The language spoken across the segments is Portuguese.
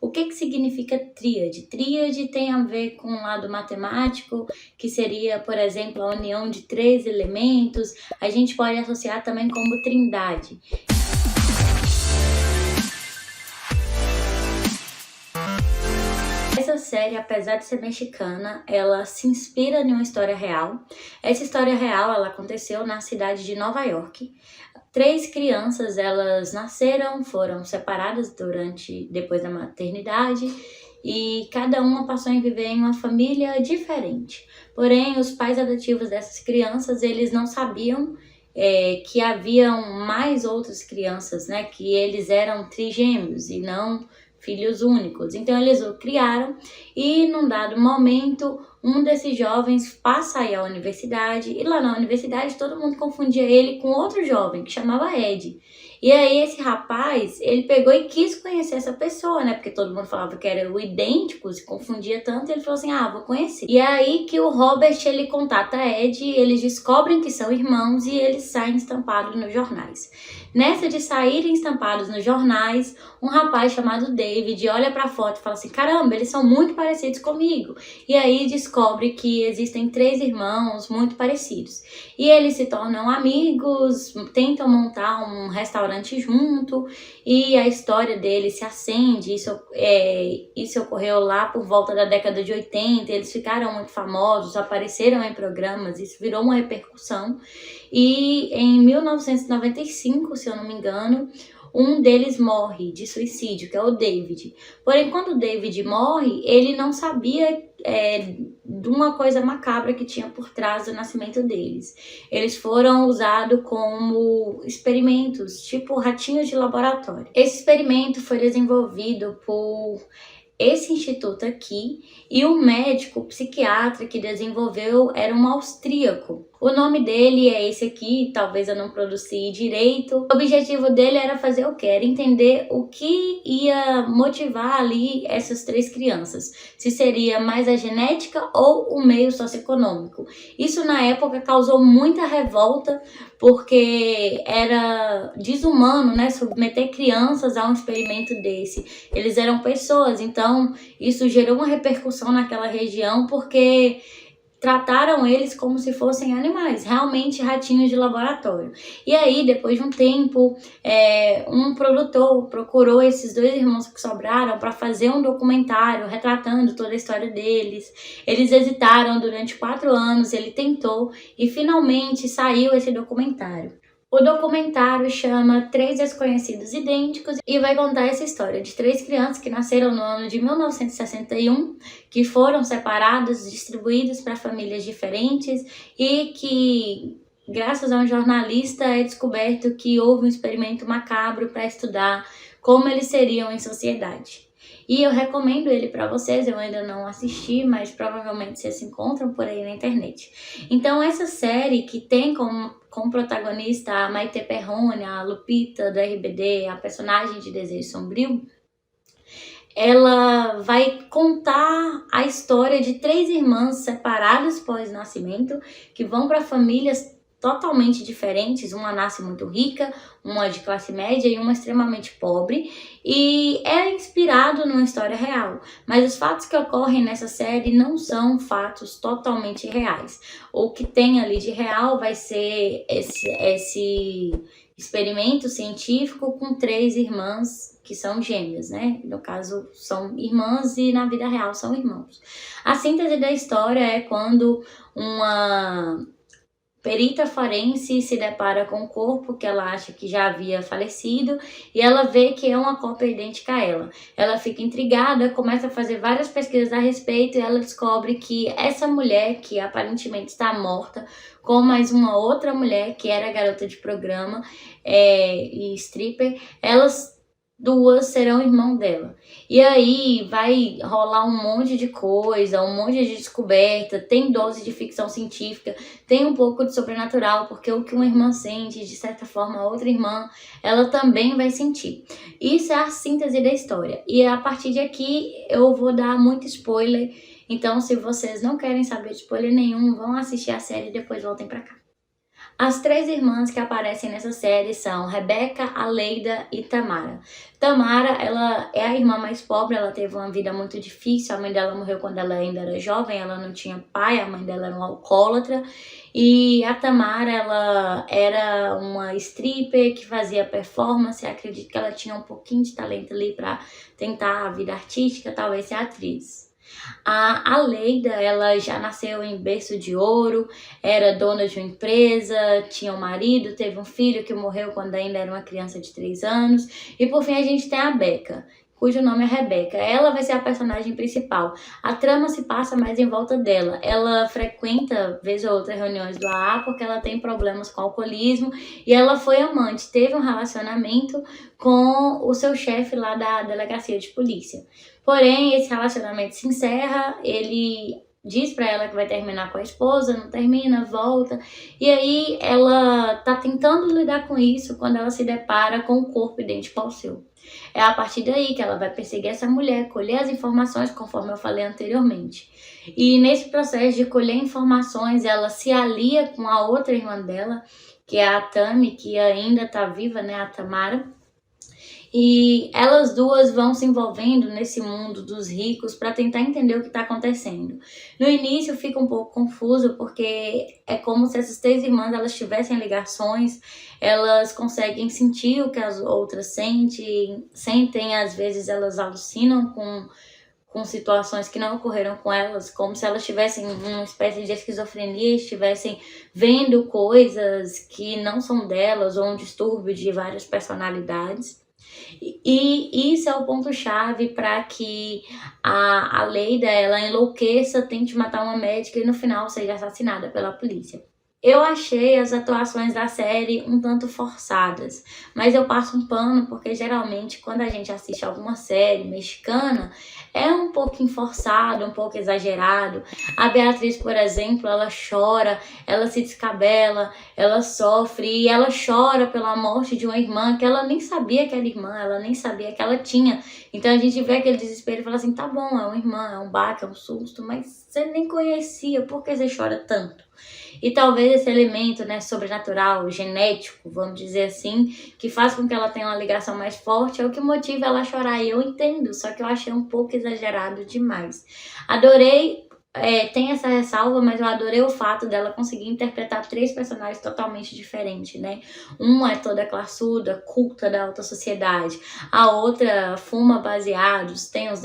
O que significa tríade? Tríade tem a ver com o lado matemático, que seria, por exemplo, a união de 3 elementos. A gente pode associar também como trindade. Essa série, apesar de ser mexicana, ela se inspira em uma história real. Essa história real, ela aconteceu na cidade de Nova York. 3 crianças, elas nasceram, foram separadas depois da maternidade e cada uma passou a viver em uma família diferente. Porém, os pais adotivos dessas crianças, eles não sabiam que haviam mais outras crianças, né? Que eles eram trigêmeos e não filhos únicos. Então eles o criaram e num dado momento um desses jovens passa aí à universidade e lá na universidade todo mundo confundia ele com outro jovem que chamava Ed. E aí esse rapaz, ele pegou e quis conhecer essa pessoa, né? Porque todo mundo falava que era o idêntico, se confundia tanto, e ele falou assim, vou conhecer. E é aí que o Robert, ele contata Ed, eles descobrem que são irmãos e eles saem estampados nos jornais. Nessa de saírem estampados nos jornais, um rapaz chamado David olha pra foto e fala assim, caramba, eles são muito parecidos comigo. E aí descobre que existem 3 irmãos muito parecidos. E eles se tornam amigos, tentam montar um restaurante junto e a história deles se acende. Isso ocorreu lá por volta da década de 80, eles ficaram muito famosos, apareceram em programas, isso virou uma repercussão. E em 1995, se eu não me engano, um deles morre de suicídio, que é o David. Porém, quando o David morre, ele não sabia de uma coisa macabra que tinha por trás do nascimento deles. Eles foram usados como experimentos, tipo ratinhos de laboratório. Esse experimento foi desenvolvido por esse instituto aqui e o médico psiquiatra que desenvolveu era um austríaco. O nome dele é esse aqui, talvez eu não pronuncie direito. O objetivo dele era fazer o quê? Era entender o que ia motivar ali essas 3 crianças. Se seria mais a genética ou o meio socioeconômico. Isso na época causou muita revolta, porque era desumano, né, submeter crianças a um experimento desse. Eles eram pessoas, então isso gerou uma repercussão naquela região, porque trataram eles como se fossem animais, realmente ratinhos de laboratório. E aí, depois de um tempo, um produtor procurou esses 2 irmãos que sobraram para fazer um documentário retratando toda a história deles. Eles hesitaram durante 4 anos, ele tentou e finalmente saiu esse documentário. O documentário chama 3 Desconhecidos Idênticos e vai contar essa história de 3 crianças que nasceram no ano de 1961, que foram separadas, distribuídas para famílias diferentes e que, graças a um jornalista, é descoberto que houve um experimento macabro para estudar como eles seriam em sociedade. E eu recomendo ele para vocês, eu ainda não assisti, mas provavelmente vocês se encontram por aí na internet. Então essa série que tem como protagonista a Maite Perrone, a Lupita do RBD, a personagem de Desejo Sombrio, ela vai contar a história de 3 irmãs separadas pós-nascimento, que vão para famílias totalmente diferentes, uma nasce muito rica, uma de classe média e uma extremamente pobre, e é inspirado numa história real, mas os fatos que ocorrem nessa série não são fatos totalmente reais. O que tem ali de real vai ser esse experimento científico com 3 irmãs que são gêmeas, né? No caso, são irmãs e na vida real são irmãos. A síntese da história é quando uma perita forense se depara com o corpo que ela acha que já havia falecido e ela vê que é uma cópia idêntica a ela. Ela fica intrigada, começa a fazer várias pesquisas a respeito e ela descobre que essa mulher, que aparentemente está morta, com mais uma outra mulher que era garota de programa e stripper, elas 2 serão irmão dela. E aí vai rolar um monte de coisa, um monte de descoberta, tem dose de ficção científica, tem um pouco de sobrenatural, porque o que uma irmã sente, de certa forma, a outra irmã, ela também vai sentir. Isso é a síntese da história. E a partir de aqui eu vou dar muito spoiler, então se vocês não querem saber de spoiler nenhum, vão assistir a série e depois voltem pra cá. As três irmãs que aparecem nessa série são Rebeca, Aleida e Tamara. Tamara, ela é a irmã mais pobre, ela teve uma vida muito difícil, a mãe dela morreu quando ela ainda era jovem, ela não tinha pai, a mãe dela era uma alcoólatra. E a Tamara, ela era uma stripper que fazia performance, acredito que ela tinha um pouquinho de talento ali para tentar a vida artística, talvez ser atriz. A Aleida, ela já nasceu em berço de ouro, era dona de uma empresa, tinha um marido, teve um filho que morreu quando ainda era uma criança de 3 anos. E por fim a gente tem a Becca, cujo nome é Rebeca. Ela vai ser a personagem principal. A trama se passa mais em volta dela. Ela frequenta, vez ou outra, reuniões do AA porque ela tem problemas com alcoolismo e ela foi amante, teve um relacionamento com o seu chefe lá da delegacia de polícia. Porém, esse relacionamento se encerra, ele diz pra ela que vai terminar com a esposa, não termina, volta. E aí ela tá tentando lidar com isso quando ela se depara com um corpo idêntico ao seu. É a partir daí que ela vai perseguir essa mulher, colher as informações, conforme eu falei anteriormente. E nesse processo de colher informações, ela se alia com a outra irmã dela, que é a Tami, que ainda tá viva, né, a Tamara. E elas duas vão se envolvendo nesse mundo dos ricos para tentar entender o que está acontecendo. No início fica um pouco confuso porque é como se essas três irmãs elas tivessem ligações, elas conseguem sentir o que as outras sentem, às vezes elas alucinam com situações que não ocorreram com elas, como se elas tivessem uma espécie de esquizofrenia, estivessem vendo coisas que não são delas ou um distúrbio de várias personalidades. E isso é o ponto-chave para que a Leida ela enlouqueça, tente matar uma médica e no final seja assassinada pela polícia. Eu achei as atuações da série um tanto forçadas, mas eu passo um pano porque geralmente quando a gente assiste alguma série mexicana é um pouquinho forçado, um pouco exagerado. A Beatriz, por exemplo, ela chora, ela se descabela, ela sofre e ela chora pela morte de uma irmã que ela nem sabia que era irmã, ela nem sabia que ela tinha. Então a gente vê aquele desespero e fala assim, tá bom, é uma irmã, é um baque, é um susto, mas você nem conhecia, por que você chora tanto? E talvez esse elemento, né, sobrenatural, genético, vamos dizer assim, que faz com que ela tenha uma ligação mais forte, é o que motiva ela a chorar. E eu entendo, só que eu achei um pouco exagerado demais. Adorei, tem essa ressalva, mas eu adorei o fato dela conseguir interpretar três personagens totalmente diferentes, né? Uma é toda classuda, culta da alta sociedade. A outra fuma baseados, tem uns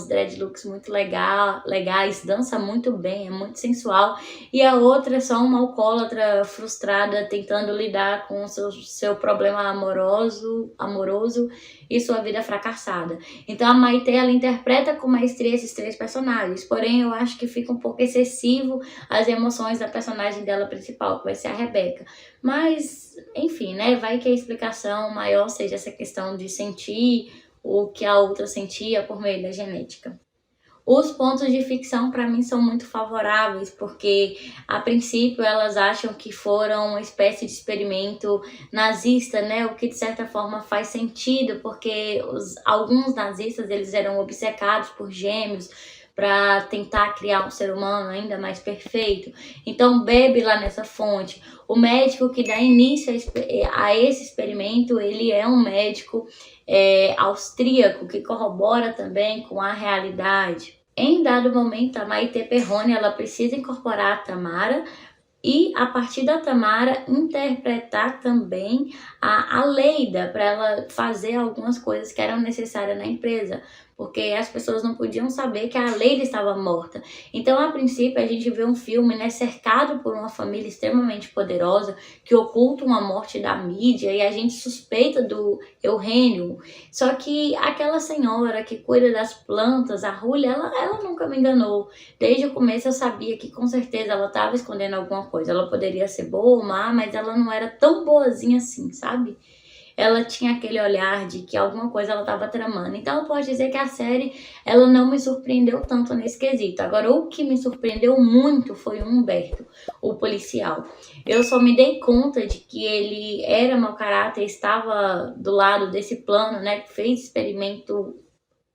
dreadlocks muito legais, dança muito bem, é muito sensual. E a outra é só uma alcoólatra frustrada tentando lidar com o seu problema amoroso e sua vida fracassada. Então a Maite ela interpreta com maestria esses três personagens, porém eu acho que fica um pouco excessivo as emoções da personagem dela principal, que vai ser a Rebeca. Mas, enfim, né, vai que a explicação maior seja essa questão de sentir o que a outra sentia por meio da genética. Os pontos de ficção para mim são muito favoráveis, porque a princípio elas acham que foram uma espécie de experimento nazista, né? O que de certa forma faz sentido, porque alguns nazistas eles eram obcecados por gêmeos para tentar criar um ser humano ainda mais perfeito. Então bebe lá nessa fonte. O médico que dá início a esse experimento, ele é um médico austríaco que corrobora também com a realidade. Em dado momento, a Maite Perrone ela precisa incorporar a Tamara e, a partir da Tamara, interpretar também a Aleida para ela fazer algumas coisas que eram necessárias na empresa, porque as pessoas não podiam saber que a Leila estava morta. Então, a princípio, a gente vê um filme, né, cercado por uma família extremamente poderosa que oculta uma morte da mídia e a gente suspeita do Eugênio. Só que aquela senhora que cuida das plantas, a Rúlia, ela nunca me enganou. Desde o começo eu sabia que com certeza ela estava escondendo alguma coisa. Ela poderia ser boa ou má, mas ela não era tão boazinha assim, sabe? Ela tinha aquele olhar de que alguma coisa ela estava tramando. Então eu posso dizer que a série ela não me surpreendeu tanto nesse quesito. Agora o que me surpreendeu muito foi o Humberto, o policial. Eu só me dei conta de que ele era mau caráter, estava do lado desse plano, né, que fez experimento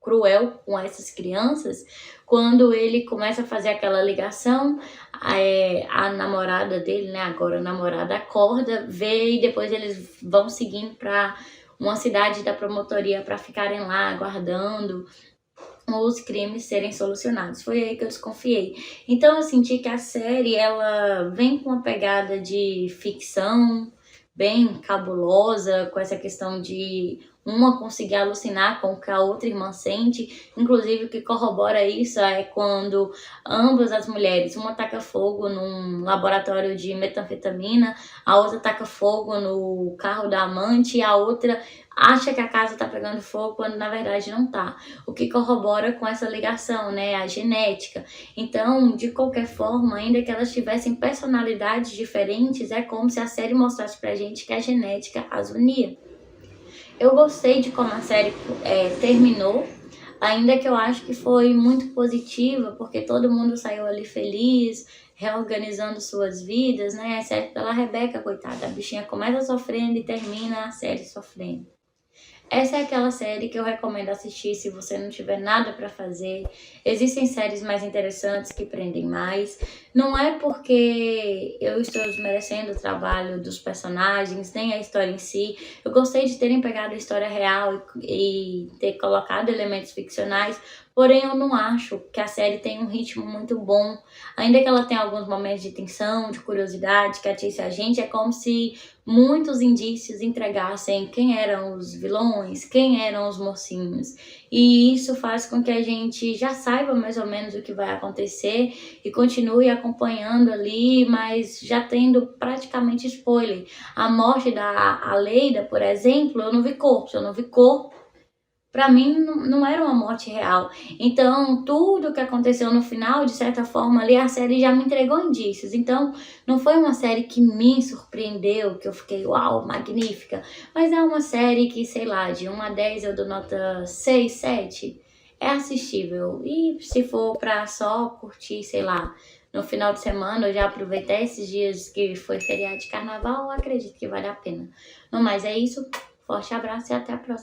cruel com essas crianças, quando ele começa a fazer aquela ligação, a namorada dele, né, agora a namorada, acorda, vê e depois eles vão seguindo para uma cidade da promotoria para ficarem lá aguardando os crimes serem solucionados. Foi aí que eu desconfiei. Então eu senti que a série, ela vem com uma pegada de ficção, bem cabulosa, com essa questão de uma conseguir alucinar com o que a outra irmã sente. Inclusive, o que corrobora isso é quando ambas as mulheres, uma taca fogo num laboratório de metanfetamina, a outra taca fogo no carro da amante e a outra acha que a casa tá pegando fogo quando na verdade não tá. O que corrobora com essa ligação, né? A genética. Então, de qualquer forma, ainda que elas tivessem personalidades diferentes, é como se a série mostrasse pra gente que a genética as unia. Eu gostei de como a série terminou, ainda que eu acho que foi muito positiva, porque todo mundo saiu ali feliz, reorganizando suas vidas, né? Exceto pela Rebeca, coitada. A bichinha começa sofrendo e termina a série sofrendo. Essa é aquela série que eu recomendo assistir se você não tiver nada para fazer. Existem séries mais interessantes que prendem mais. Não é porque eu estou desmerecendo o trabalho dos personagens, nem a história em si. Eu gostei de terem pegado a história real e ter colocado elementos ficcionais, porém eu não acho que a série tem um ritmo muito bom. Ainda que ela tenha alguns momentos de tensão, de curiosidade, que atisse a gente, é como se muitos indícios entregassem quem eram os vilões, quem eram os mocinhos. E isso faz com que a gente já saiba mais ou menos o que vai acontecer e continue acompanhando ali, mas já tendo praticamente spoiler. A morte da Aleida, por exemplo, eu não vi corpo. Pra mim, não era uma morte real. Então, tudo que aconteceu no final, de certa forma, ali, a série já me entregou indícios. Então, não foi uma série que me surpreendeu, que eu fiquei, uau, magnífica. Mas é uma série que, sei lá, de 1 a 10 eu dou nota 6, 7. É assistível. E se for pra só curtir, sei lá, no final de semana, eu já aproveitei esses dias que foi feriado de carnaval, eu acredito que vale a pena. No mais, é isso. Forte abraço e até a próxima.